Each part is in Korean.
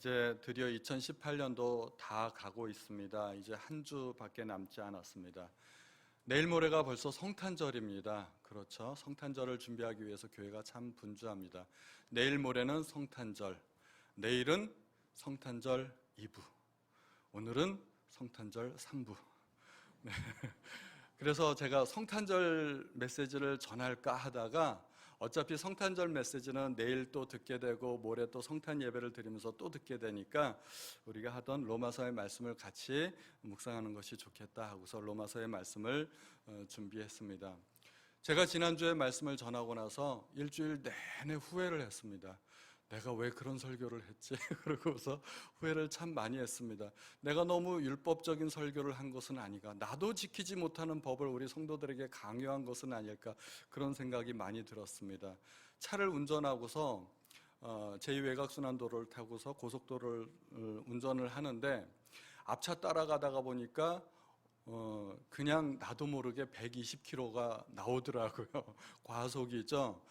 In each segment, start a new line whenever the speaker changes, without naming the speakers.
이제 드디어 2018년도 다 가고 있습니다. 이제 한 주밖에 남지 않았습니다. 내일 모레가 벌써 성탄절입니다. 그렇죠? 성탄절을 준비하기 위해서 교회가 참 분주합니다. 내일 모레는 성탄절, 내일은 성탄절 2부, 오늘은 성탄절 3부. 네. 그래서 제가 성탄절 메시지를 전할까 하다가 어차피 성탄절 메시지는 내일 또 듣게 되고 모레 또 성탄 예배를 드리면서 또 듣게 되니까 우리가 하던 로마서의 말씀을 같이 묵상하는 것이 좋겠다 하고서 로마서의 말씀을 준비했습니다. 제가 지난주에 말씀을 전하고 나서 일주일 내내 후회를 했습니다. 내가 왜 그런 설교를 했지? 그러고서 후회를 참 많이 했습니다. 내가 너무 율법적인 설교를 한 것은 아닌가? 나도 지키지 못하는 법을 우리 성도들에게 강요한 것은 아닐까? 그런 생각이 많이 들었습니다. 차를 운전하고서 제2외곽순환도로를 타고서 고속도로를 운전을 하는데 앞차 따라가다가 보니까 그냥 나도 모르게 120km가 나오더라고요. 과속이죠.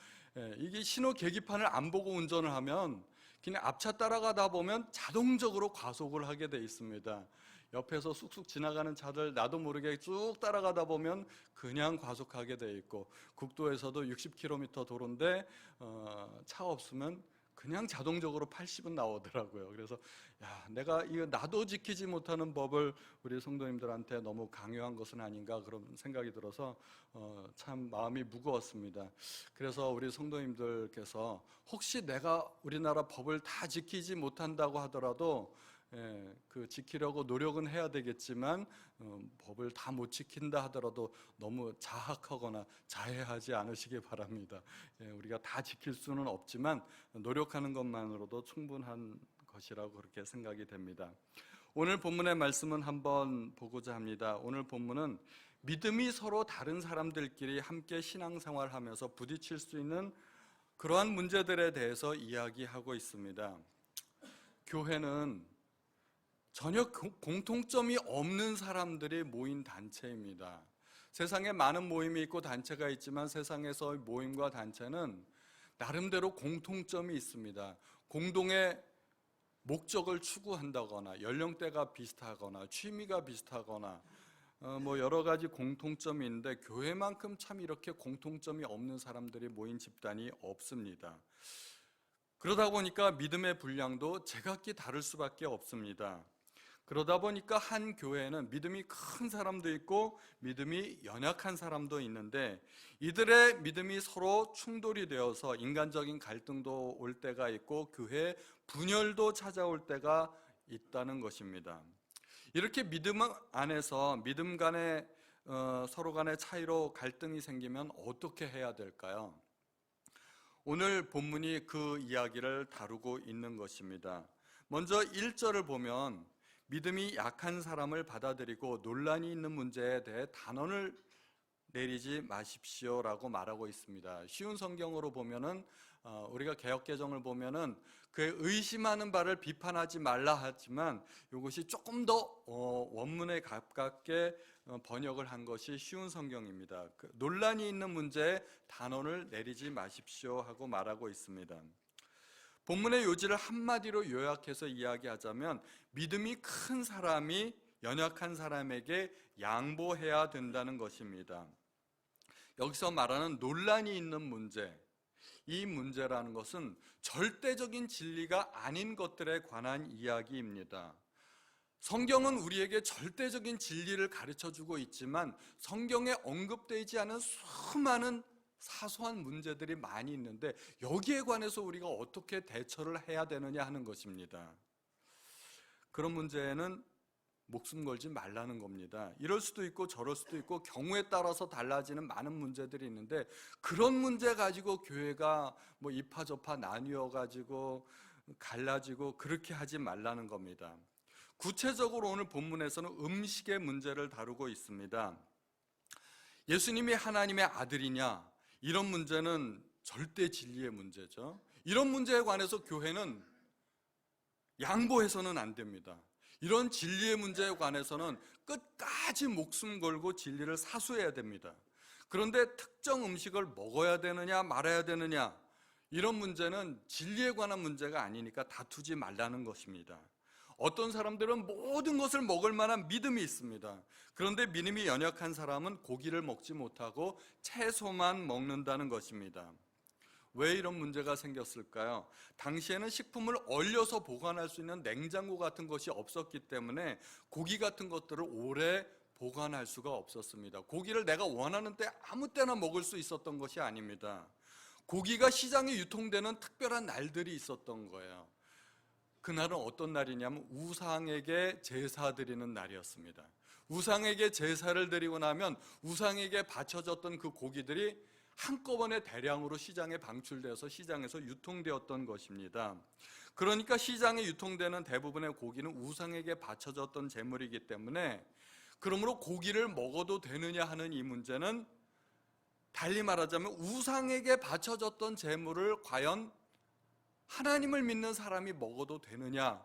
이게 신호 계기판을 안 보고 운전을 하면 그냥 앞차 따라가다 보면 자동적으로 과속을 하게 돼 있습니다. 옆에서 쑥쑥 지나가는 차들 나도 모르게 쭉 따라가다 보면 그냥 과속하게 돼 있고, 국도에서도 60km 도로인데 차 없으면 그냥 자동적으로 80은 나오더라고요. 그래서 내가 이거 나도 지키지 못하는 법을 우리 성도님들한테 너무 강요한 것은 아닌가 그런 생각이 들어서 참 마음이 무거웠습니다. 그래서 우리 성도님들께서 혹시 내가 우리나라 법을 다 지키지 못한다고 하더라도 그 지키려고 노력은 해야 되겠지만 법을 다 못 지킨다 하더라도 너무 자학하거나 자해하지 않으시기 바랍니다. 우리가 다 지킬 수는 없지만 노력하는 것만으로도 충분한 것이라고 그렇게 생각이 됩니다. 오늘 본문의 말씀은 한번 보고자 합니다. 오늘 본문은 믿음이 서로 다른 사람들끼리 함께 신앙생활하면서 부딪힐 수 있는 그러한 문제들에 대해서 이야기하고 있습니다. 교회는 전혀 공통점이 없는 사람들이 모인 단체입니다. 세상에 많은 모임이 있고 단체가 있지만 세상에서의 모임과 단체는 나름대로 공통점이 있습니다. 공동의 목적을 추구한다거나 연령대가 비슷하거나 취미가 비슷하거나 여러 가지 공통점이 있는데 교회만큼 참 이렇게 공통점이 없는 사람들이 모인 집단이 없습니다. 그러다 보니까 믿음의 분량도 제각기 다를 수밖에 없습니다. 그러다 보니까 한 교회에는 믿음이 큰 사람도 있고 믿음이 연약한 사람도 있는데 이들의 믿음이 서로 충돌이 되어서 인간적인 갈등도 올 때가 있고 교회 분열도 찾아올 때가 있다는 것입니다. 이렇게 믿음 안에서 믿음 간의 서로 간의 차이로 갈등이 생기면 어떻게 해야 될까요? 오늘 본문이 그 이야기를 다루고 있는 것입니다. 먼저 1절을 보면 믿음이 약한 사람을 받아들이고 논란이 있는 문제에 대해 단언을 내리지 마십시오라고 말하고 있습니다. 쉬운 성경으로 보면은 우리가 개역개정을 보면은 그 의심하는 바를 비판하지 말라 하지만 이것이 조금 더 원문에 가깝게 번역을 한 것이 쉬운 성경입니다. 논란이 있는 문제에 단언을 내리지 마십시오 하고 말하고 있습니다. 본문의 요지를 한마디로 요약해서 이야기하자면 믿음이 큰 사람이 연약한 사람에게 양보해야 된다는 것입니다. 여기서 말하는 논란이 있는 문제, 이 문제라는 것은 절대적인 진리가 아닌 것들에 관한 이야기입니다. 성경은 우리에게 절대적인 진리를 가르쳐주고 있지만 성경에 언급되지 않은 수많은 사소한 문제들이 많이 있는데 여기에 관해서 우리가 어떻게 대처를 해야 되느냐 하는 것입니다. 그런 문제에는 목숨 걸지 말라는 겁니다. 이럴 수도 있고 저럴 수도 있고 경우에 따라서 달라지는 많은 문제들이 있는데 그런 문제 가지고 교회가 이파저파 나뉘어 가지고 갈라지고 그렇게 하지 말라는 겁니다. 구체적으로 오늘 본문에서는 음식의 문제를 다루고 있습니다. 예수님이 하나님의 아들이냐, 이런 문제는 절대 진리의 문제죠. 이런 문제에 관해서 교회는 양보해서는 안 됩니다. 이런 진리의 문제에 관해서는 끝까지 목숨 걸고 진리를 사수해야 됩니다. 그런데 특정 음식을 먹어야 되느냐 말아야 되느냐, 이런 문제는 진리에 관한 문제가 아니니까 다투지 말라는 것입니다. 어떤 사람들은 모든 것을 먹을 만한 믿음이 있습니다. 그런데 믿음이 연약한 사람은 고기를 먹지 못하고 채소만 먹는다는 것입니다. 왜 이런 문제가 생겼을까요? 당시에는 식품을 얼려서 보관할 수 있는 냉장고 같은 것이 없었기 때문에 고기 같은 것들을 오래 보관할 수가 없었습니다. 고기를 내가 원하는 때 아무 때나 먹을 수 있었던 것이 아닙니다. 고기가 시장에 유통되는 특별한 날들이 있었던 거예요. 그날은 어떤 날이냐면 우상에게 제사 드리는 날이었습니다. 우상에게 제사를 드리고 나면 우상에게 바쳐졌던 그 고기들이 한꺼번에 대량으로 시장에 방출돼서 시장에서 유통되었던 것입니다. 그러니까 시장에 유통되는 대부분의 고기는 우상에게 바쳐졌던 제물이기 때문에, 그러므로 고기를 먹어도 되느냐 하는 이 문제는 달리 말하자면 우상에게 바쳐졌던 제물을 과연 하나님을 믿는 사람이 먹어도 되느냐,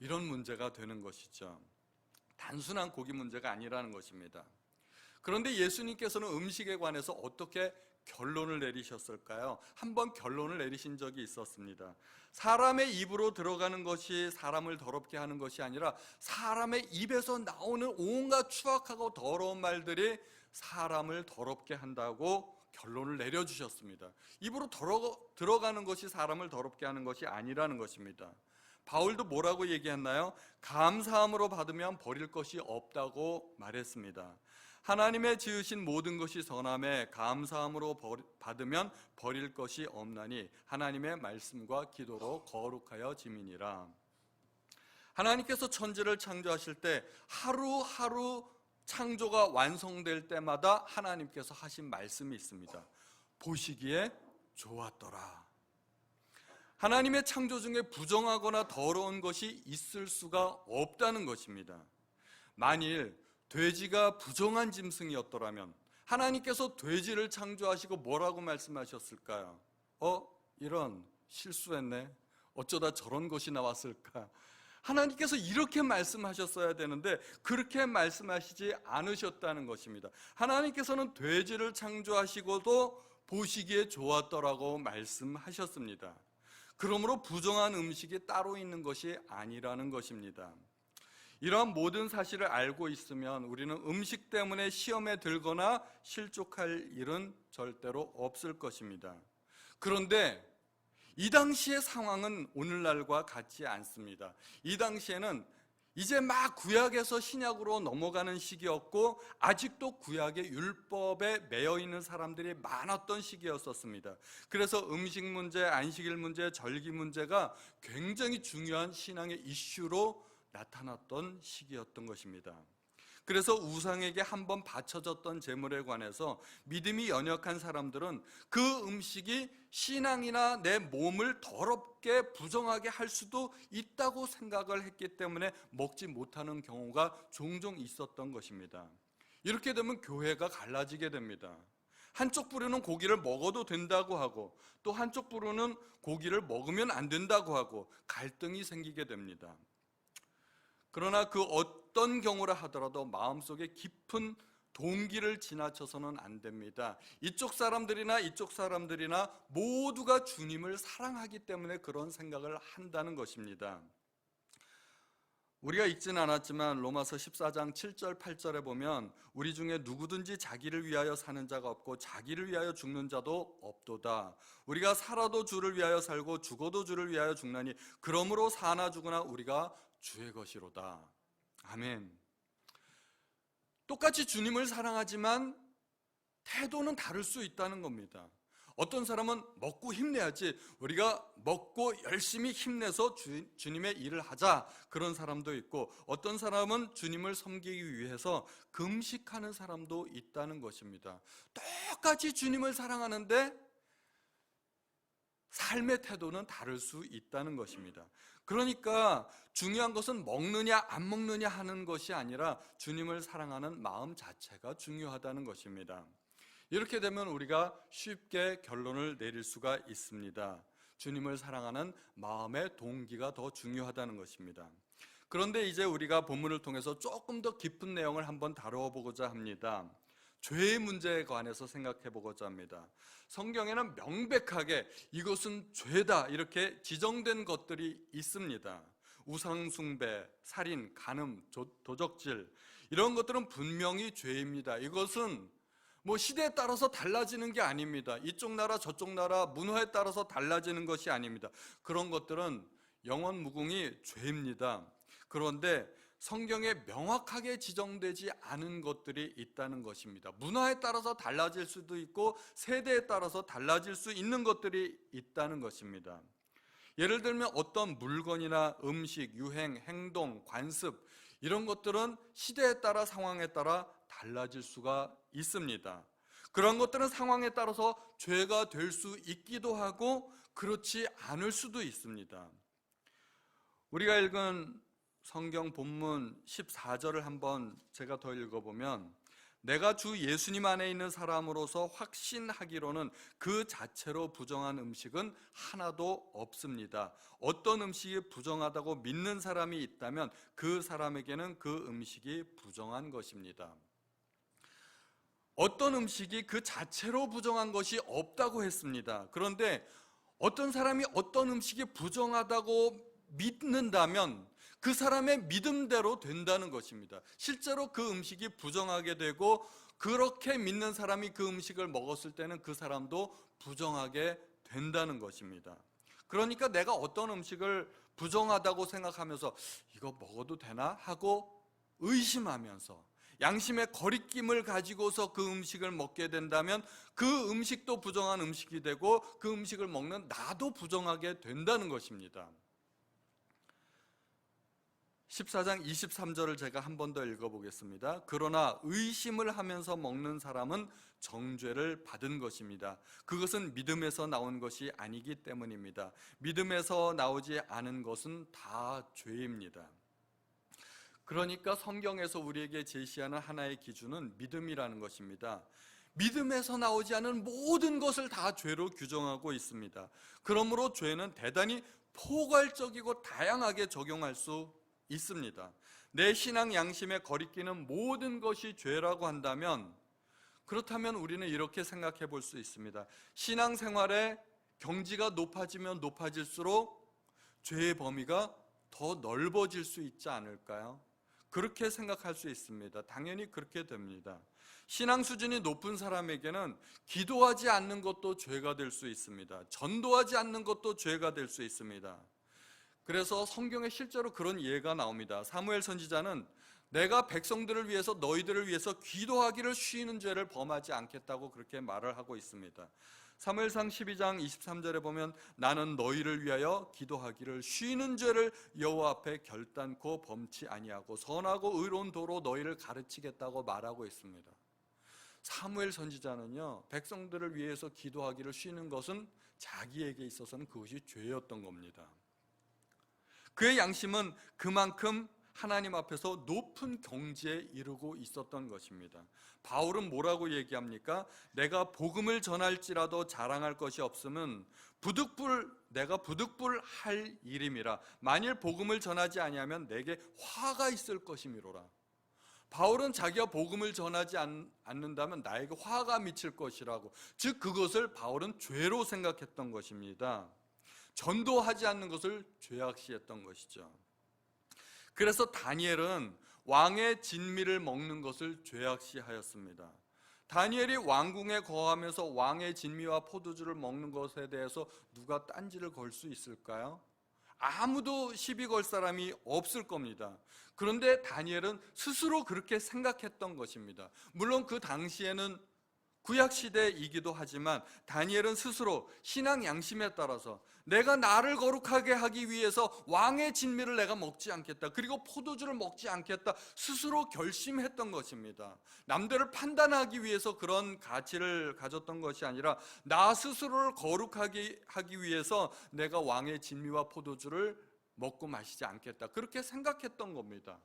이런 문제가 되는 것이죠. 단순한 고기 문제가 아니라는 것입니다. 그런데 예수님께서는 음식에 관해서 어떻게 결론을 내리셨을까요? 한번 결론을 내리신 적이 있었습니다. 사람의 입으로 들어가는 것이 사람을 더럽게 하는 것이 아니라 사람의 입에서 나오는 온갖 추악하고 더러운 말들이 사람을 더럽게 한다고 결론을 내려주셨습니다. 입으로 들어가는 것이 사람을 더럽게 하는 것이 아니라는 것입니다. 바울도 뭐라고 얘기했나요? 감사함으로 받으면 버릴 것이 없다고 말했습니다. 하나님의 지으신 모든 것이 선함에 감사함으로 받으면 버릴 것이 없나니 하나님의 말씀과 기도로 거룩하여 지미니라. 하나님께서 천지를 창조하실 때 하루하루 창조가 완성될 때마다 하나님께서 하신 말씀이 있습니다. 보시기에 좋았더라. 하나님의 창조 중에 부정하거나 더러운 것이 있을 수가 없다는 것입니다. 만일 돼지가 부정한 짐승이었더라면 하나님께서 돼지를 창조하시고 뭐라고 말씀하셨을까요? 이런 실수했네. 어쩌다 저런 것이 나왔을까? 하나님께서 이렇게 말씀하셨어야 되는데 그렇게 말씀하시지 않으셨다는 것입니다. 하나님께서는 돼지를 창조하시고도 보시기에 좋았더라고 말씀하셨습니다. 그러므로 부정한 음식이 따로 있는 것이 아니라는 것입니다. 이러한 모든 사실을 알고 있으면 우리는 음식 때문에 시험에 들거나 실족할 일은 절대로 없을 것입니다. 그런데 이 당시의 상황은 오늘날과 같지 않습니다. 이 당시에는 이제 막 구약에서 신약으로 넘어가는 시기였고 아직도 구약의 율법에 매여 있는 사람들이 많았던 시기였었습니다. 그래서 음식 문제, 안식일 문제, 절기 문제가 굉장히 중요한 신앙의 이슈로 나타났던 시기였던 것입니다. 그래서 우상에게 한번 바쳐졌던 제물에 관해서 믿음이 연약한 사람들은 그 음식이 신앙이나 내 몸을 더럽게 부정하게 할 수도 있다고 생각을 했기 때문에 먹지 못하는 경우가 종종 있었던 것입니다. 이렇게 되면 교회가 갈라지게 됩니다. 한쪽 부류는 고기를 먹어도 된다고 하고 또 한쪽 부류는 고기를 먹으면 안 된다고 하고 갈등이 생기게 됩니다. 그러나 그 어떤 경우라 하더라도 마음속에 깊은 동기를 지나쳐서는 안 됩니다. 이쪽 사람들이나 이쪽 사람들이나 모두가 주님을 사랑하기 때문에 그런 생각을 한다는 것입니다. 우리가 읽진 않았지만 로마서 14장 7절 8절에 보면 우리 중에 누구든지 자기를 위하여 사는 자가 없고 자기를 위하여 죽는 자도 없도다. 우리가 살아도 주를 위하여 살고 죽어도 주를 위하여 죽나니 그러므로 사나 죽으나 우리가 주의 것이로다. 아멘. 똑같이 주님을 사랑하지만 태도는 다를 수 있다는 겁니다. 어떤 사람은 먹고 힘내야지, 우리가 먹고 열심히 힘내서 주님의 일을 하자, 그런 사람도 있고 어떤 사람은 주님을 섬기기 위해서 금식하는 사람도 있다는 것입니다. 똑같이 주님을 사랑하는데 삶의 태도는 다를 수 있다는 것입니다. 그러니까 중요한 것은 먹느냐 안 먹느냐 하는 것이 아니라 주님을 사랑하는 마음 자체가 중요하다는 것입니다. 이렇게 되면 우리가 쉽게 결론을 내릴 수가 있습니다. 주님을 사랑하는 마음의 동기가 더 중요하다는 것입니다. 그런데 이제 우리가 본문을 통해서 조금 더 깊은 내용을 한번 다뤄보고자 합니다. 죄의 문제에 관해서 생각해 보고자 합니다. 성경에는 명백하게 이것은 죄다 이렇게 지정된 것들이 있습니다. 우상숭배, 살인, 간음, 도적질 이런 것들은 분명히 죄입니다. 이것은 시대에 따라서 달라지는 게 아닙니다. 이쪽 나라 저쪽 나라 문화에 따라서 달라지는 것이 아닙니다. 그런 것들은 영원 무궁히 죄입니다. 그런데 성경에 명확하게 지정되지 않은 것들이 있다는 것입니다. 문화에 따라서 달라질 수도 있고 세대에 따라서 달라질 수 있는 것들이 있다는 것입니다. 예를 들면 어떤 물건이나 음식, 유행, 행동, 관습 이런 것들은 시대에 따라 상황에 따라 달라질 수가 있습니다. 그런 것들은 상황에 따라서 죄가 될 수 있기도 하고 그렇지 않을 수도 있습니다. 우리가 읽은 성경 본문 14절을 한번 제가 더 읽어보면 내가 주 예수님 안에 있는 사람으로서 확신하기로는 그 자체로 부정한 음식은 하나도 없습니다. 어떤 음식이 부정하다고 믿는 사람이 있다면 그 사람에게는 그 음식이 부정한 것입니다. 어떤 음식이 그 자체로 부정한 것이 없다고 했습니다. 그런데 어떤 사람이 어떤 음식이 부정하다고 믿는다면 그 사람의 믿음대로 된다는 것입니다. 실제로 그 음식이 부정하게 되고 그렇게 믿는 사람이 그 음식을 먹었을 때는 그 사람도 부정하게 된다는 것입니다. 그러니까 내가 어떤 음식을 부정하다고 생각하면서 이거 먹어도 되나 하고 의심하면서 양심의 거리낌을 가지고서 그 음식을 먹게 된다면 그 음식도 부정한 음식이 되고 그 음식을 먹는 나도 부정하게 된다는 것입니다. 14장 23절을 제가 한 번 더 읽어보겠습니다. 그러나 의심을 하면서 먹는 사람은 정죄를 받은 것입니다. 그것은 믿음에서 나온 것이 아니기 때문입니다. 믿음에서 나오지 않은 것은 다 죄입니다. 그러니까 성경에서 우리에게 제시하는 하나의 기준은 믿음이라는 것입니다. 믿음에서 나오지 않은 모든 것을 다 죄로 규정하고 있습니다. 그러므로 죄는 대단히 포괄적이고 다양하게 적용할 수 있습니다. 내 신앙 양심에 거리끼는 모든 것이 죄라고 한다면 그렇다면 우리는 이렇게 생각해 볼 수 있습니다. 신앙생활의 경지가 높아지면 높아질수록 죄의 범위가 더 넓어질 수 있지 않을까요? 그렇게 생각할 수 있습니다. 당연히 그렇게 됩니다. 신앙 수준이 높은 사람에게는 기도하지 않는 것도 죄가 될 수 있습니다. 전도하지 않는 것도 죄가 될 수 있습니다. 그래서 성경에 실제로 그런 예가 나옵니다. 사무엘 선지자는 내가 백성들을 위해서 너희들을 위해서 기도하기를 쉬는 죄를 범하지 않겠다고 그렇게 말을 하고 있습니다. 사무엘상 12장 23절에 보면 나는 너희를 위하여 기도하기를 쉬는 죄를 여호와 앞에 결단코 범치 아니하고 선하고 의로운 도로 너희를 가르치겠다고 말하고 있습니다. 사무엘 선지자는요, 백성들을 위해서 기도하기를 쉬는 것은 자기에게 있어서는 그것이 죄였던 겁니다. 그의 양심은 그만큼 하나님 앞에서 높은 경지에 이르고 있었던 것입니다. 바울은 뭐라고 얘기합니까? 내가 복음을 전할지라도 자랑할 것이 없으면 내가 부득불할 일임이라. 만일 복음을 전하지 아니하면 내게 화가 있을 것이미로라. 바울은 자기가 복음을 전하지 않는다면 나에게 화가 미칠 것이라고, 즉 그것을 바울은 죄로 생각했던 것입니다. 전도하지 않는 것을 죄악시했던 것이죠. 그래서 다니엘은 왕의 진미를 먹는 것을 죄악시하였습니다. 다니엘이 왕궁에 거하면서 왕의 진미와 포도주를 먹는 것에 대해서 누가 딴지를 걸 수 있을까요? 아무도 시비 걸 사람이 없을 겁니다. 그런데 다니엘은 스스로 그렇게 생각했던 것입니다. 물론 그 당시에는 구약시대이기도 하지만 다니엘은 스스로 신앙 양심에 따라서 내가 나를 거룩하게 하기 위해서 왕의 진미를 내가 먹지 않겠다, 그리고 포도주를 먹지 않겠다 스스로 결심했던 것입니다. 남들을 판단하기 위해서 그런 가치를 가졌던 것이 아니라 나 스스로를 거룩하게 하기 위해서 내가 왕의 진미와 포도주를 먹고 마시지 않겠다, 그렇게 생각했던 겁니다.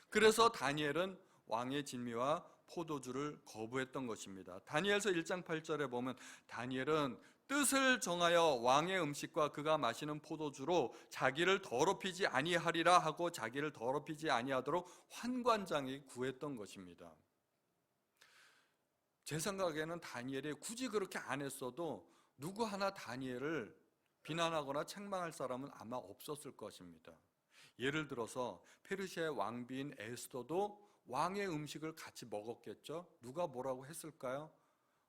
그래서 다니엘은 왕의 진미와 포도주를 거부했던 것입니다. 다니엘서 1장 8절에 보면 다니엘은 뜻을 정하여 왕의 음식과 그가 마시는 포도주로 자기를 더럽히지 아니하리라 하고 자기를 더럽히지 아니하도록 환관장이 구했던 것입니다. 제 생각에는 다니엘이 굳이 그렇게 안 했어도 누구 하나 다니엘을 비난하거나 책망할 사람은 아마 없었을 것입니다. 예를 들어서 페르시아의 왕비인 에스더도 왕의 음식을 같이 먹었겠죠? 누가 뭐라고 했을까요?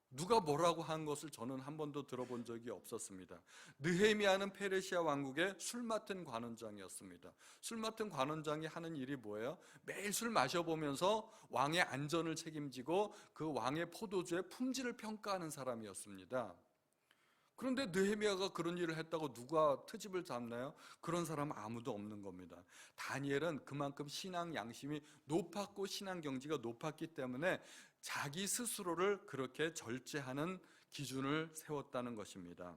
누가 뭐라고 한 것을 저는 한 번도 들어본 적이 없었습니다. 느헤미야는 페르시아 왕국의 술 맡은 관원장이었습니다. 술 맡은 관원장이 하는 일이 뭐예요? 매일 술 마셔보면서 왕의 안전을 책임지고 그 왕의 포도주의 품질을 평가하는 사람이었습니다. 그런데 느헤미야가 그런 일을 했다고 누가 트집을 잡나요? 그런 사람은 아무도 없는 겁니다. 다니엘은 그만큼 신앙 양심이 높았고 신앙 경지가 높았기 때문에 자기 스스로를 그렇게 절제하는 기준을 세웠다는 것입니다.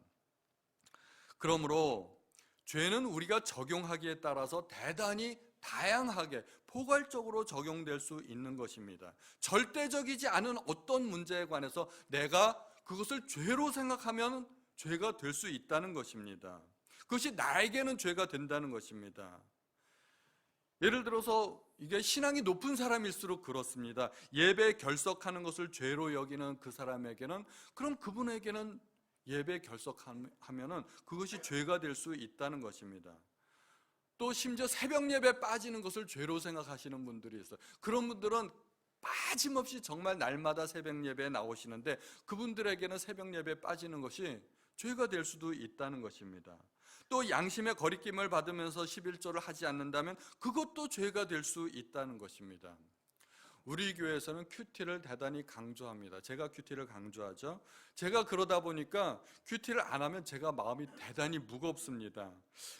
그러므로 죄는 우리가 적용하기에 따라서 대단히 다양하게 포괄적으로 적용될 수 있는 것입니다. 절대적이지 않은 어떤 문제에 관해서 내가 그것을 죄로 생각하면 죄가 될 수 있다는 것입니다. 그것이 나에게는 죄가 된다는 것입니다. 예를 들어서 이게 신앙이 높은 사람일수록 그렇습니다. 예배 결석하는 것을 죄로 여기는 그 사람에게는, 그럼 그분에게는 예배 결석하면은 그것이 죄가 될 수 있다는 것입니다. 또 심지어 새벽 예배 빠지는 것을 죄로 생각하시는 분들이 있어요. 그런 분들은 빠짐없이 정말 날마다 새벽 예배에 나오시는데 그분들에게는 새벽 예배에 빠지는 것이 죄가 될 수도 있다는 것입니다. 또 양심의 거리낌을 받으면서 11조를 하지 않는다면 그것도 죄가 될 수 있다는 것입니다. 우리 교회에서는 큐티를 대단히 강조합니다. 제가 큐티를 강조하죠. 제가 그러다 보니까 큐티를 안 하면 제가 마음이 대단히 무겁습니다.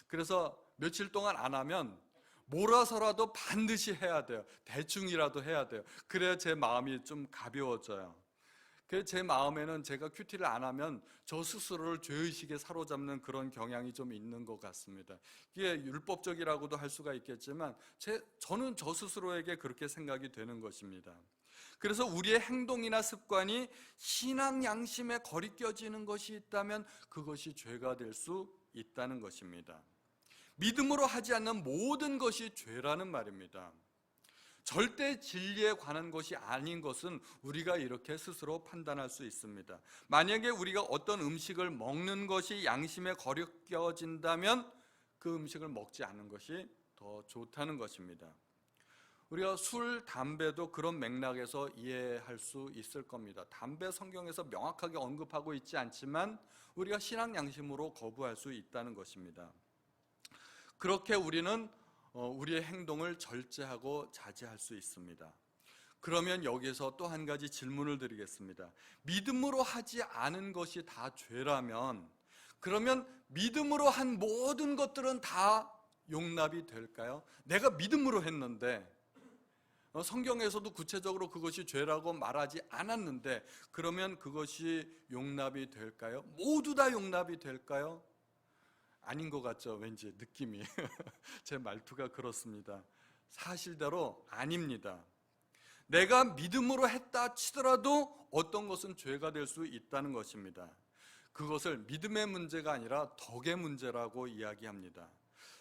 그래서 며칠 동안 안 하면 몰아서라도 반드시 해야 돼요. 대충이라도 해야 돼요. 그래야 제 마음이 좀 가벼워져요. 제 마음에는 제가 큐티를 안 하면 저 스스로를 죄의식에 사로잡는 그런 경향이 좀 있는 것 같습니다. 이게 율법적이라고도 할 수가 있겠지만 저는 저 스스로에게 그렇게 생각이 되는 것입니다. 그래서 우리의 행동이나 습관이 신앙 양심에 거리껴지는 것이 있다면 그것이 죄가 될 수 있다는 것입니다. 믿음으로 하지 않는 모든 것이 죄라는 말입니다. 절대 진리에 관한 것이 아닌 것은 우리가 이렇게 스스로 판단할 수 있습니다. 만약에 우리가 어떤 음식을 먹는 것이 양심에 거리껴진다면 그 음식을 먹지 않는 것이 더 좋다는 것입니다. 우리가 술, 담배도 그런 맥락에서 이해할 수 있을 겁니다. 담배 성경에서 명확하게 언급하고 있지 않지만 우리가 신앙 양심으로 거부할 수 있다는 것입니다. 그렇게 우리는 우리의 행동을 절제하고 자제할 수 있습니다. 그러면 여기서 또 한 가지 질문을 드리겠습니다. 믿음으로 하지 않은 것이 다 죄라면 그러면 믿음으로 한 모든 것들은 다 용납이 될까요? 내가 믿음으로 했는데 성경에서도 구체적으로 그것이 죄라고 말하지 않았는데 그러면 그것이 용납이 될까요? 모두 다 용납이 될까요? 아닌 것 같죠? 왠지 느낌이 제 말투가 그렇습니다. 사실대로 아닙니다. 내가 믿음으로 했다 치더라도 어떤 것은 죄가 될 수 있다는 것입니다. 그것을 믿음의 문제가 아니라 덕의 문제라고 이야기합니다.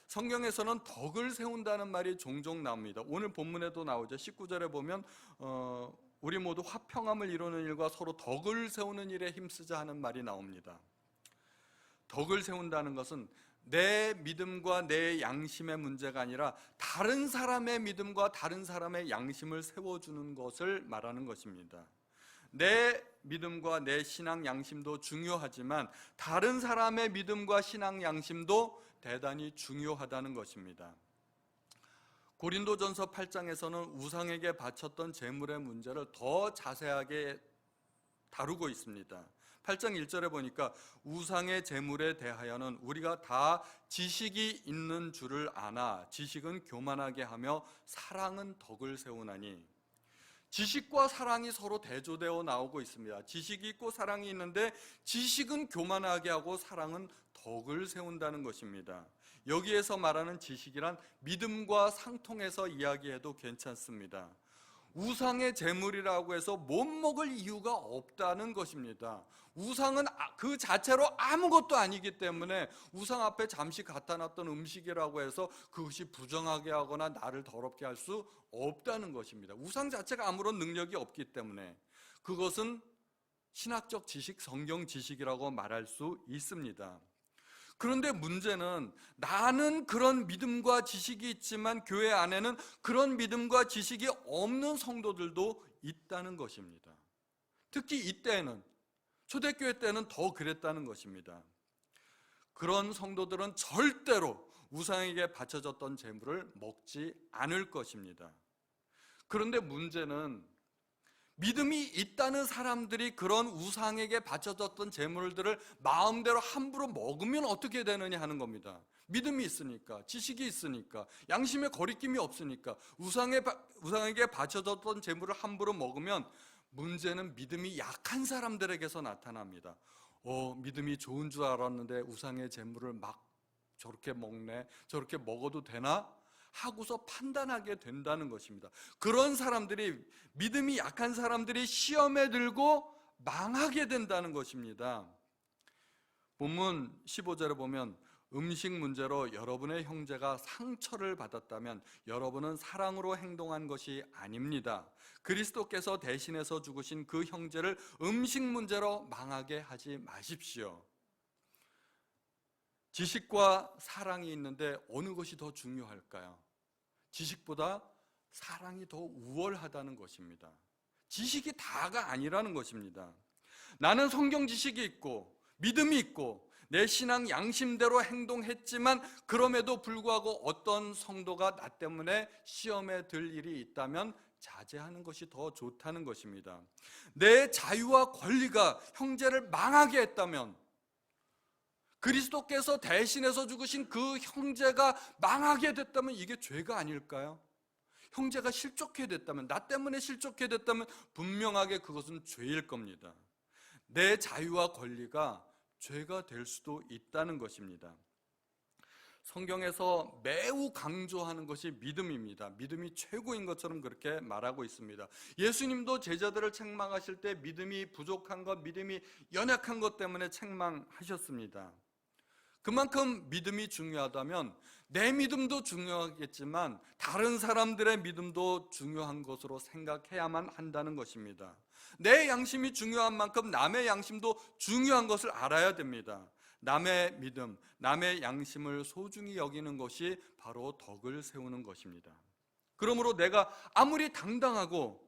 성경에서는 덕을 세운다는 말이 종종 나옵니다. 오늘 본문에도 나오죠. 19절에 보면 우리 모두 화평함을 이루는 일과 서로 덕을 세우는 일에 힘쓰자 하는 말이 나옵니다. 덕을 세운다는 것은 내 믿음과 내 양심의 문제가 아니라 다른 사람의 믿음과 다른 사람의 양심을 세워주는 것을 말하는 것입니다. 내 믿음과 내 신앙 양심도 중요하지만 다른 사람의 믿음과 신앙 양심도 대단히 중요하다는 것입니다. 고린도전서 8장에서는 우상에게 바쳤던 제물의 문제를 더 자세하게 다루고 있습니다. 8장 1절에 보니까 우상의 제물에 대하여는 우리가 다 지식이 있는 줄을 아나 지식은 교만하게 하며 사랑은 덕을 세우나니. 지식과 사랑이 서로 대조되어 나오고 있습니다. 지식이 있고 사랑이 있는데 지식은 교만하게 하고 사랑은 덕을 세운다는 것입니다. 여기에서 말하는 지식이란 믿음과 상통해서 이야기해도 괜찮습니다. 우상의 제물이라고 해서 못 먹을 이유가 없다는 것입니다. 우상은 그 자체로 아무것도 아니기 때문에 우상 앞에 잠시 갖다 놨던 음식이라고 해서 그것이 부정하게 하거나 나를 더럽게 할 수 없다는 것입니다. 우상 자체가 아무런 능력이 없기 때문에 그것은 신학적 지식, 성경 지식이라고 말할 수 있습니다. 그런데 문제는 나는 그런 믿음과 지식이 있지만 교회 안에는 그런 믿음과 지식이 없는 성도들도 있다는 것입니다. 특히 이때는, 초대교회 때는 더 그랬다는 것입니다. 그런 성도들은 절대로 우상에게 바쳐졌던 제물을 먹지 않을 것입니다. 그런데 문제는 믿음이 있다는 사람들이 그런 우상에게 바쳐졌던 제물들을 마음대로 함부로 먹으면 어떻게 되느냐 하는 겁니다. 믿음이 있으니까, 지식이 있으니까, 양심의 거리낌이 없으니까 우상에게 바쳐졌던 제물을 함부로 먹으면 문제는 믿음이 약한 사람들에게서 나타납니다. 믿음이 좋은 줄 알았는데 우상의 제물을 막 저렇게 먹네, 저렇게 먹어도 되나? 하고서 판단하게 된다는 것입니다. 그런 사람들이, 믿음이 약한 사람들이 시험에 들고 망하게 된다는 것입니다. 본문 15절에 보면 음식 문제로 여러분의 형제가 상처를 받았다면 여러분은 사랑으로 행동한 것이 아닙니다. 그리스도께서 대신해서 죽으신 그 형제를 음식 문제로 망하게 하지 마십시오. 지식과 사랑이 있는데 어느 것이 더 중요할까요? 지식보다 사랑이 더 우월하다는 것입니다. 지식이 다가 아니라는 것입니다. 나는 성경 지식이 있고 믿음이 있고 내 신앙 양심대로 행동했지만 그럼에도 불구하고 어떤 성도가 나 때문에 시험에 들 일이 있다면 자제하는 것이 더 좋다는 것입니다. 내 자유와 권리가 형제를 망하게 했다면, 그리스도께서 대신해서 죽으신 그 형제가 망하게 됐다면 이게 죄가 아닐까요? 형제가 실족해 됐다면, 나 때문에 실족해 됐다면 분명하게 그것은 죄일 겁니다. 내 자유와 권리가 죄가 될 수도 있다는 것입니다. 성경에서 매우 강조하는 것이 믿음입니다. 믿음이 최고인 것처럼 그렇게 말하고 있습니다. 예수님도 제자들을 책망하실 때 믿음이 부족한 것, 믿음이 연약한 것 때문에 책망하셨습니다. 그만큼 믿음이 중요하다면 내 믿음도 중요하겠지만 다른 사람들의 믿음도 중요한 것으로 생각해야만 한다는 것입니다. 내 양심이 중요한 만큼 남의 양심도 중요한 것을 알아야 됩니다. 남의 믿음, 남의 양심을 소중히 여기는 것이 바로 덕을 세우는 것입니다. 그러므로 내가 아무리 당당하고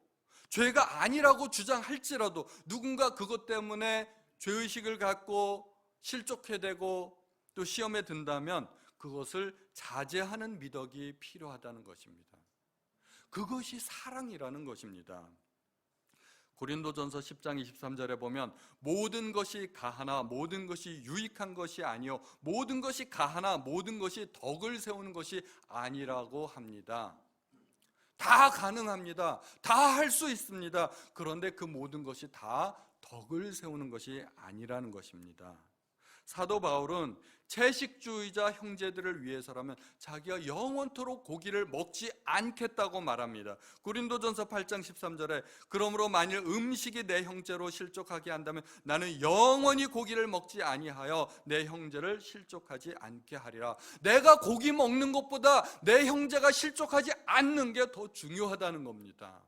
죄가 아니라고 주장할지라도 누군가 그것 때문에 죄의식을 갖고 실족해 되고 또 시험에 든다면 그것을 자제하는 미덕이 필요하다는 것입니다. 그것이 사랑이라는 것입니다. 고린도전서 10장 23절에 보면 모든 것이 가하나 모든 것이 유익한 것이 아니요 모든 것이 가하나 모든 것이 덕을 세우는 것이 아니라고 합니다. 다 가능합니다. 다 할 수 있습니다. 그런데 그 모든 것이 다 덕을 세우는 것이 아니라는 것입니다. 사도 바울은 채식주의자 형제들을 위해서라면 자기가 영원토록 고기를 먹지 않겠다고 말합니다. 고린도전서 8장 13절에 그러므로 만일 음식이 내 형제로 실족하게 한다면 나는 영원히 고기를 먹지 아니하여 내 형제를 실족하지 않게 하리라. 내가 고기 먹는 것보다 내 형제가 실족하지 않는 게 더 중요하다는 겁니다.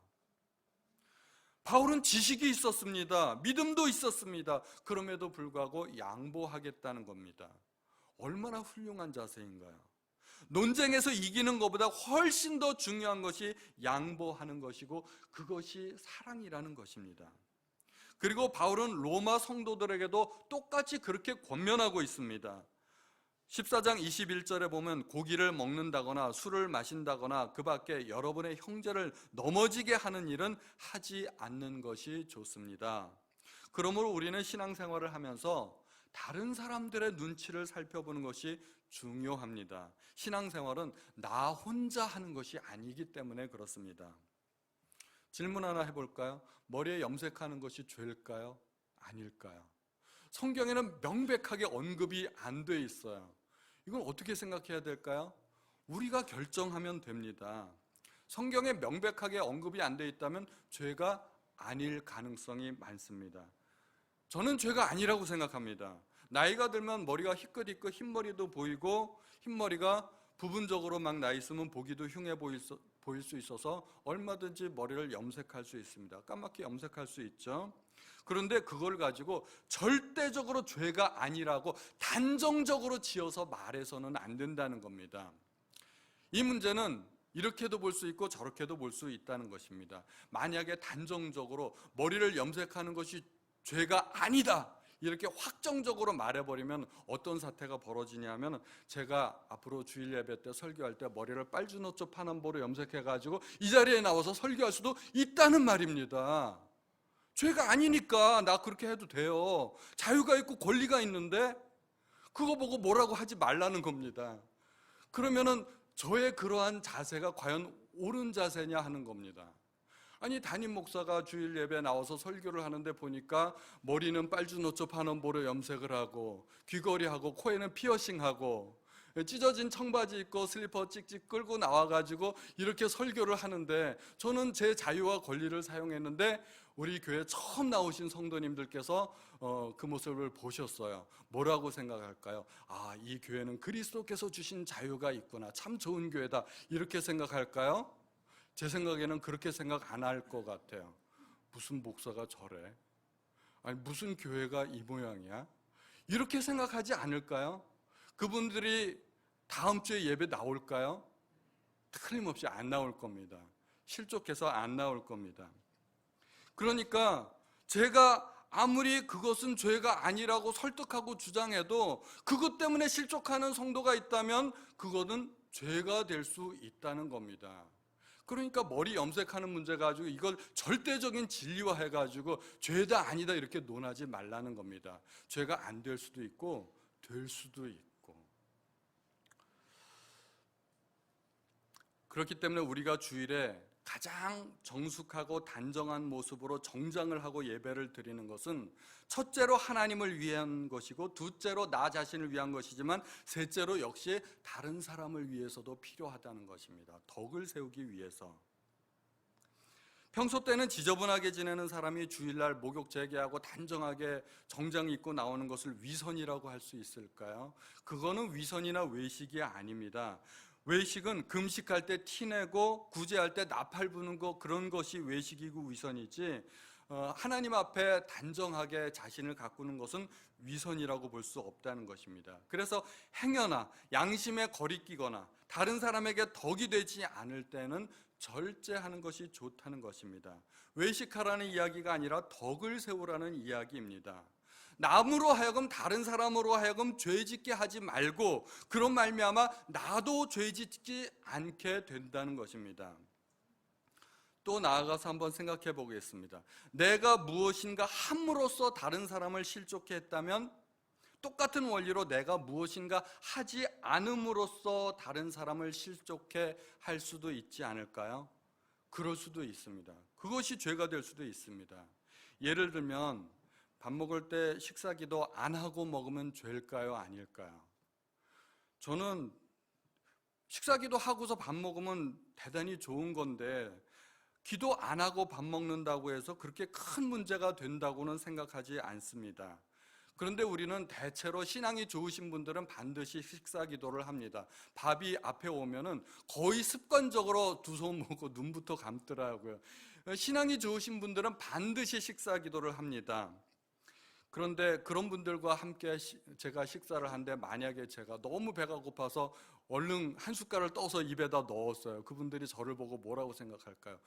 바울은 지식이 있었습니다. 믿음도 있었습니다. 그럼에도 불구하고 양보하겠다는 겁니다. 얼마나 훌륭한 자세인가요? 논쟁에서 이기는 것보다 훨씬 더 중요한 것이 양보하는 것이고 그것이 사랑이라는 것입니다. 그리고 바울은 로마 성도들에게도 똑같이 그렇게 권면하고 있습니다. 14장 21절에 보면 고기를 먹는다거나 술을 마신다거나 그 밖에 여러분의 형제를 넘어지게 하는 일은 하지 않는 것이 좋습니다. 그러므로 우리는 신앙생활을 하면서 다른 사람들의 눈치를 살펴보는 것이 중요합니다. 신앙생활은 나 혼자 하는 것이 아니기 때문에 그렇습니다. 질문 하나 해볼까요? 머리에 염색하는 것이 죄일까요? 아닐까요? 성경에는 명백하게 언급이 안 돼 있어요. 이건 어떻게 생각해야 될까요? 우리가 결정하면 됩니다. 성경에 명백하게 언급이 안 돼 있다면 죄가 아닐 가능성이 많습니다. 저는 죄가 아니라고 생각합니다. 나이가 들면 머리가 희끗희끗 흰머리도 보이고 흰머리가 부분적으로 막 나 있으면 보기도 흉해 보일 수 있어서 얼마든지 머리를 염색할 수 있습니다. 까맣게 염색할 수 있죠. 그런데 그걸 가지고 절대적으로 죄가 아니라고 단정적으로 지어서 말해서는 안 된다는 겁니다. 이 문제는 이렇게도 볼 수 있고 저렇게도 볼 수 있다는 것입니다. 만약에 단정적으로 머리를 염색하는 것이 죄가 아니다 이렇게 확정적으로 말해버리면 어떤 사태가 벌어지냐면, 제가 앞으로 주일 예배 때 설교할 때 머리를 빨주노초 파남보로 염색해가지고 이 자리에 나와서 설교할 수도 있다는 말입니다. 죄가 아니니까 나 그렇게 해도 돼요. 자유가 있고 권리가 있는데 그거 보고 뭐라고 하지 말라는 겁니다. 그러면은 저의 그러한 자세가 과연 옳은 자세냐 하는 겁니다. 아니, 담임 목사가 주일 예배에 나와서 설교를 하는데 보니까 머리는 빨주노초 파남보로 염색을 하고 귀걸이하고 코에는 피어싱하고 찢어진 청바지 입고 슬리퍼 찍찍 끌고 나와가지고 이렇게 설교를 하는데, 저는 제 자유와 권리를 사용했는데 우리 교회 처음 나오신 성도님들께서 그 모습을 보셨어요. 뭐라고 생각할까요? 아, 이 교회는 그리스도께서 주신 자유가 있구나, 참 좋은 교회다, 이렇게 생각할까요? 제 생각에는 그렇게 생각 안 할 것 같아요. 무슨 목사가 저래? 아니, 무슨 교회가 이 모양이야? 이렇게 생각하지 않을까요? 그분들이 다음 주에 예배 나올까요? 틀림없이 안 나올 겁니다. 실족해서 안 나올 겁니다. 그러니까 제가 아무리 그것은 죄가 아니라고 설득하고 주장해도 그것 때문에 실족하는 성도가 있다면 그거는 죄가 될 수 있다는 겁니다. 그러니까 머리 염색하는 문제 가지고 이걸 절대적인 진리화 해가지고 죄다 아니다 이렇게 논하지 말라는 겁니다. 죄가 안 될 수도 있고 될 수도 있고. 그렇기 때문에 우리가 주일에 가장 정숙하고 단정한 모습으로 정장을 하고 예배를 드리는 것은 첫째로 하나님을 위한 것이고, 둘째로 나 자신을 위한 것이지만, 셋째로 역시 다른 사람을 위해서도 필요하다는 것입니다. 덕을 세우기 위해서. 평소 때는 지저분하게 지내는 사람이 주일날 목욕 재개하고 단정하게 정장 입고 나오는 것을 위선이라고 할 수 있을까요? 그거는 위선이나 외식이 아닙니다. 외식은 금식할 때 티내고 구제할 때 나팔 부는 거, 그런 것이 외식이고 위선이지, 하나님 앞에 단정하게 자신을 가꾸는 것은 위선이라고 볼 수 없다는 것입니다. 그래서 행여나 양심에 거리끼거나 다른 사람에게 덕이 되지 않을 때는 절제하는 것이 좋다는 것입니다. 외식하라는 이야기가 아니라 덕을 세우라는 이야기입니다. 남으로 하여금, 다른 사람으로 하여금 죄짓게 하지 말고, 그런 말미암아 나도 죄짓지 않게 된다는 것입니다. 또 나아가서 한번 생각해 보겠습니다. 내가 무엇인가 함으로써 다른 사람을 실족해 했다면, 똑같은 원리로 내가 무엇인가 하지 않음으로써 다른 사람을 실족해 할 수도 있지 않을까요? 그럴 수도 있습니다. 그것이 죄가 될 수도 있습니다. 예를 들면 밥 먹을 때 식사기도 안 하고 먹으면 죄일까요? 아닐까요? 저는 식사기도 하고서 밥 먹으면 대단히 좋은 건데, 기도 안 하고 밥 먹는다고 해서 그렇게 큰 문제가 된다고는 생각하지 않습니다. 그런데 우리는 대체로 신앙이 좋으신 분들은 반드시 식사 기도를 합니다. 밥이 앞에 오면은 거의 습관적으로 두 손 모으고 눈부터 감더라고요. 신앙이 좋으신 분들은 반드시 식사 기도를 합니다. 그런데 그런 분들과 함께 제가 식사를 하는데, 만약에 제가 너무 배가 고파서 얼른 한 숟갈을 떠서 입에다 넣었어요. 그분들이 저를 보고 뭐라고 생각할까요?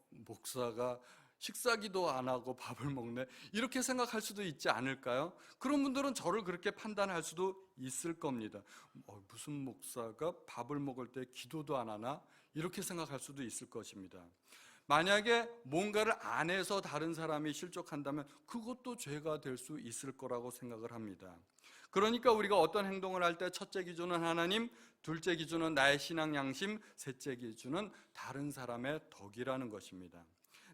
목사가 식사기도 안 하고 밥을 먹네, 이렇게 생각할 수도 있지 않을까요? 그런 분들은 저를 그렇게 판단할 수도 있을 겁니다. 무슨 목사가 밥을 먹을 때 기도도 안 하나? 이렇게 생각할 수도 있을 것입니다. 만약에 뭔가를 안 해서 다른 사람이 실족한다면 그것도 죄가 될 수 있을 거라고 생각을 합니다. 그러니까 우리가 어떤 행동을 할 때 첫째 기준은 하나님, 둘째 기준은 나의 신앙 양심, 셋째 기준은 다른 사람의 덕이라는 것입니다.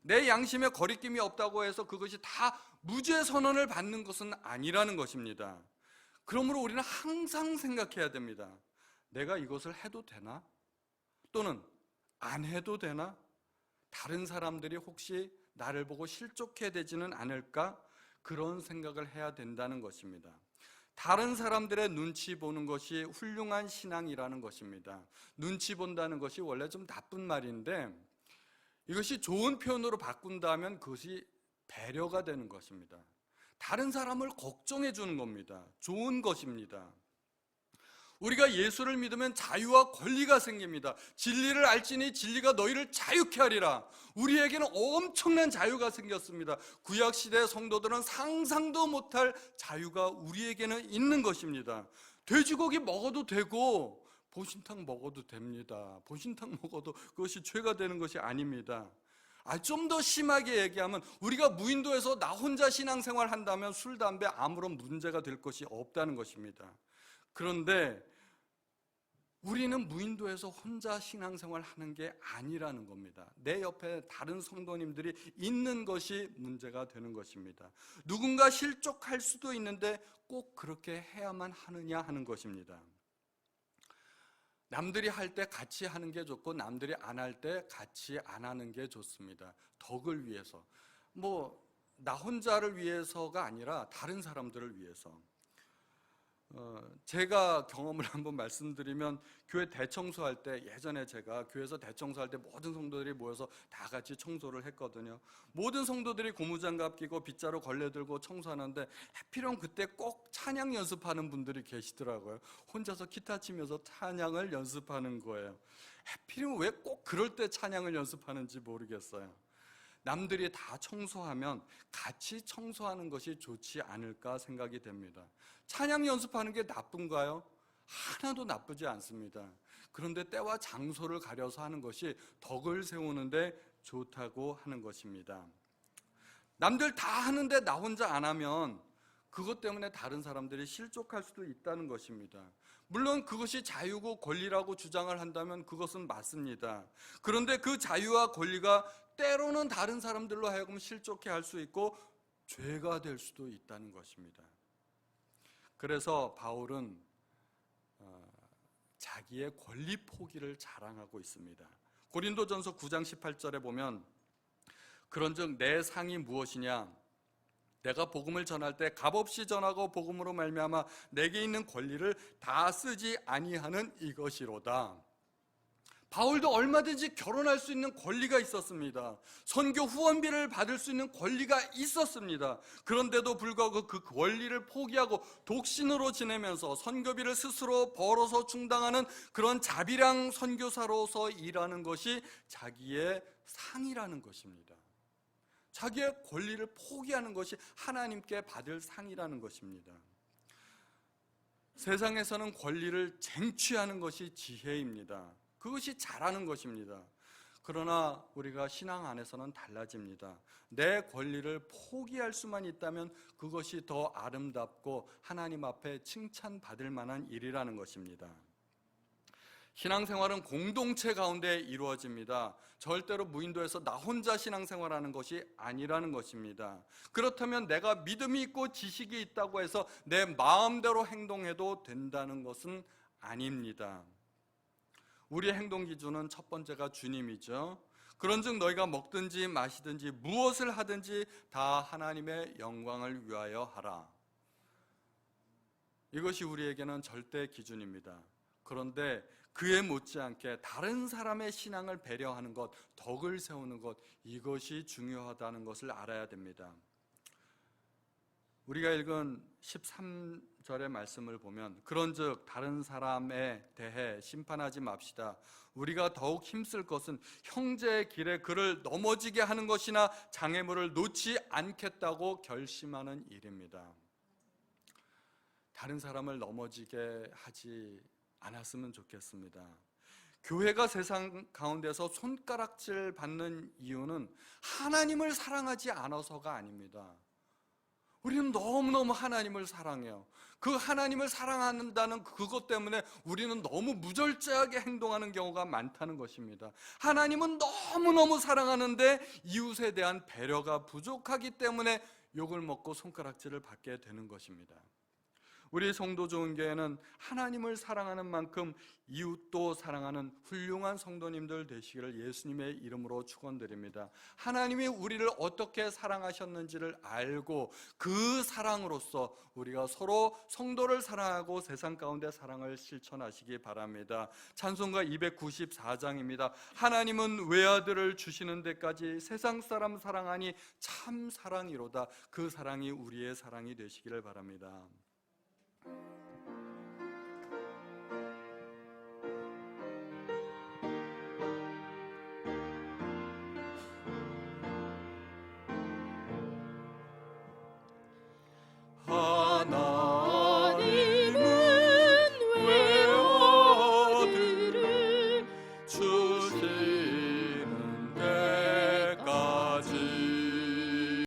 내 양심에 거리낌이 없다고 해서 그것이 다 무죄 선언을 받는 것은 아니라는 것입니다. 그러므로 우리는 항상 생각해야 됩니다. 내가 이것을 해도 되나? 또는 안 해도 되나? 다른 사람들이 혹시 나를 보고 실족해 되지는 않을까? 그런 생각을 해야 된다는 것입니다. 다른 사람들의 눈치 보는 것이 훌륭한 신앙이라는 것입니다. 눈치 본다는 것이 원래 좀 나쁜 말인데, 이것이 좋은 표현으로 바꾼다면 그것이 배려가 되는 것입니다. 다른 사람을 걱정해 주는 겁니다. 좋은 것입니다. 우리가 예수를 믿으면 자유와 권리가 생깁니다. 진리를 알지니 진리가 너희를 자유케 하리라. 우리에게는 엄청난 자유가 생겼습니다. 구약시대 성도들은 상상도 못할 자유가 우리에게는 있는 것입니다. 돼지고기 먹어도 되고 보신탕 먹어도 됩니다. 보신탕 먹어도 그것이 죄가 되는 것이 아닙니다. 좀 더 심하게 얘기하면 우리가 무인도에서 나 혼자 신앙생활 한다면 술, 담배 아무런 문제가 될 것이 없다는 것입니다. 그런데 우리는 무인도에서 혼자 신앙생활 하는 게 아니라는 겁니다. 내 옆에 다른 성도님들이 있는 것이 문제가 되는 것입니다. 누군가 실족할 수도 있는데 꼭 그렇게 해야만 하느냐 하는 것입니다. 남들이 할 때 같이 하는 게 좋고 남들이 안 할 때 같이 안 하는 게 좋습니다. 덕을 위해서. 나 혼자를 위해서가 아니라 다른 사람들을 위해서. 제가 경험을 한번 말씀드리면 교회 대청소할 때, 예전에 제가 교회에서 대청소할 때 모든 성도들이 모여서 다 같이 청소를 했거든요. 모든 성도들이 고무장갑 끼고 빗자루 걸레 들고 청소하는데 하필이면 그때 꼭 찬양 연습하는 분들이 계시더라고요. 혼자서 기타 치면서 찬양을 연습하는 거예요. 하필이면 왜 꼭 그럴 때 찬양을 연습하는지 모르겠어요. 남들이 다 청소하면 같이 청소하는 것이 좋지 않을까 생각이 됩니다. 찬양 연습하는 게 나쁜가요? 하나도 나쁘지 않습니다. 그런데 때와 장소를 가려서 하는 것이 덕을 세우는데 좋다고 하는 것입니다. 남들 다 하는데 나 혼자 안 하면 그것 때문에 다른 사람들이 실족할 수도 있다는 것입니다. 물론 그것이 자유고 권리라고 주장을 한다면 그것은 맞습니다. 그런데 그 자유와 권리가 때로는 다른 사람들로 하여금 실족해 할 수 있고 죄가 될 수도 있다는 것입니다. 그래서 바울은 자기의 권리 포기를 자랑하고 있습니다. 고린도전서 9장 18절에 보면 그런즉 내 상이 무엇이냐? 내가 복음을 전할 때 값없이 전하고 복음으로 말미암아 내게 있는 권리를 다 쓰지 아니하는 이것이로다. 바울도 얼마든지 결혼할 수 있는 권리가 있었습니다. 선교 후원비를 받을 수 있는 권리가 있었습니다. 그런데도 불구하고 그 권리를 포기하고 독신으로 지내면서 선교비를 스스로 벌어서 충당하는 그런 자비랑 선교사로서 일하는 것이 자기의 상이라는 것입니다. 자기의 권리를 포기하는 것이 하나님께 받을 상이라는 것입니다. 세상에서는 권리를 쟁취하는 것이 지혜입니다. 그것이 잘하는 것입니다. 그러나 우리가 신앙 안에서는 달라집니다. 내 권리를 포기할 수만 있다면 그것이 더 아름답고 하나님 앞에 칭찬받을 만한 일이라는 것입니다. 신앙생활은 공동체 가운데 이루어집니다. 절대로 무인도에서 나 혼자 신앙생활하는 것이 아니라는 것입니다. 그렇다면 내가 믿음이 있고 지식이 있다고 해서 내 마음대로 행동해도 된다는 것은 아닙니다. 우리의 행동 기준은 첫 번째가 주님이죠. 그런즉 너희가 먹든지 마시든지 무엇을 하든지 다 하나님의 영광을 위하여 하라. 이것이 우리에게는 절대 기준입니다. 그런데 그에 못지않게 다른 사람의 신앙을 배려하는 것, 덕을 세우는 것, 이것이 중요하다는 것을 알아야 됩니다. 우리가 읽은 13절의 말씀을 보면 그런즉 다른 사람에 대해 심판하지 맙시다. 우리가 더욱 힘쓸 것은 형제의 길에 그를 넘어지게 하는 것이나 장애물을 놓지 않겠다고 결심하는 일입니다. 다른 사람을 넘어지게 하지 않았으면 좋겠습니다. 교회가 세상 가운데서 손가락질 받는 이유는 하나님을 사랑하지 않아서가 아닙니다. 우리는 너무너무 하나님을 사랑해요. 그 하나님을 사랑한다는 그것 때문에 우리는 너무 무절제하게 행동하는 경우가 많다는 것입니다. 하나님은 너무너무 사랑하는데 이웃에 대한 배려가 부족하기 때문에 욕을 먹고 손가락질을 받게 되는 것입니다. 우리 성도종교회는 하나님을 사랑하는 만큼 이웃도 사랑하는 훌륭한 성도님들 되시기를 예수님의 이름으로 축원드립니다. 하나님이 우리를 어떻게 사랑하셨는지를 알고 그 사랑으로서 우리가 서로 성도를 사랑하고 세상 가운데 사랑을 실천하시기 바랍니다. 찬송가 294장입니다. 하나님은 외아들을 주시는 데까지 세상 사람 사랑하니 참 사랑이로다. 그 사랑이 우리의 사랑이 되시기를 바랍니다.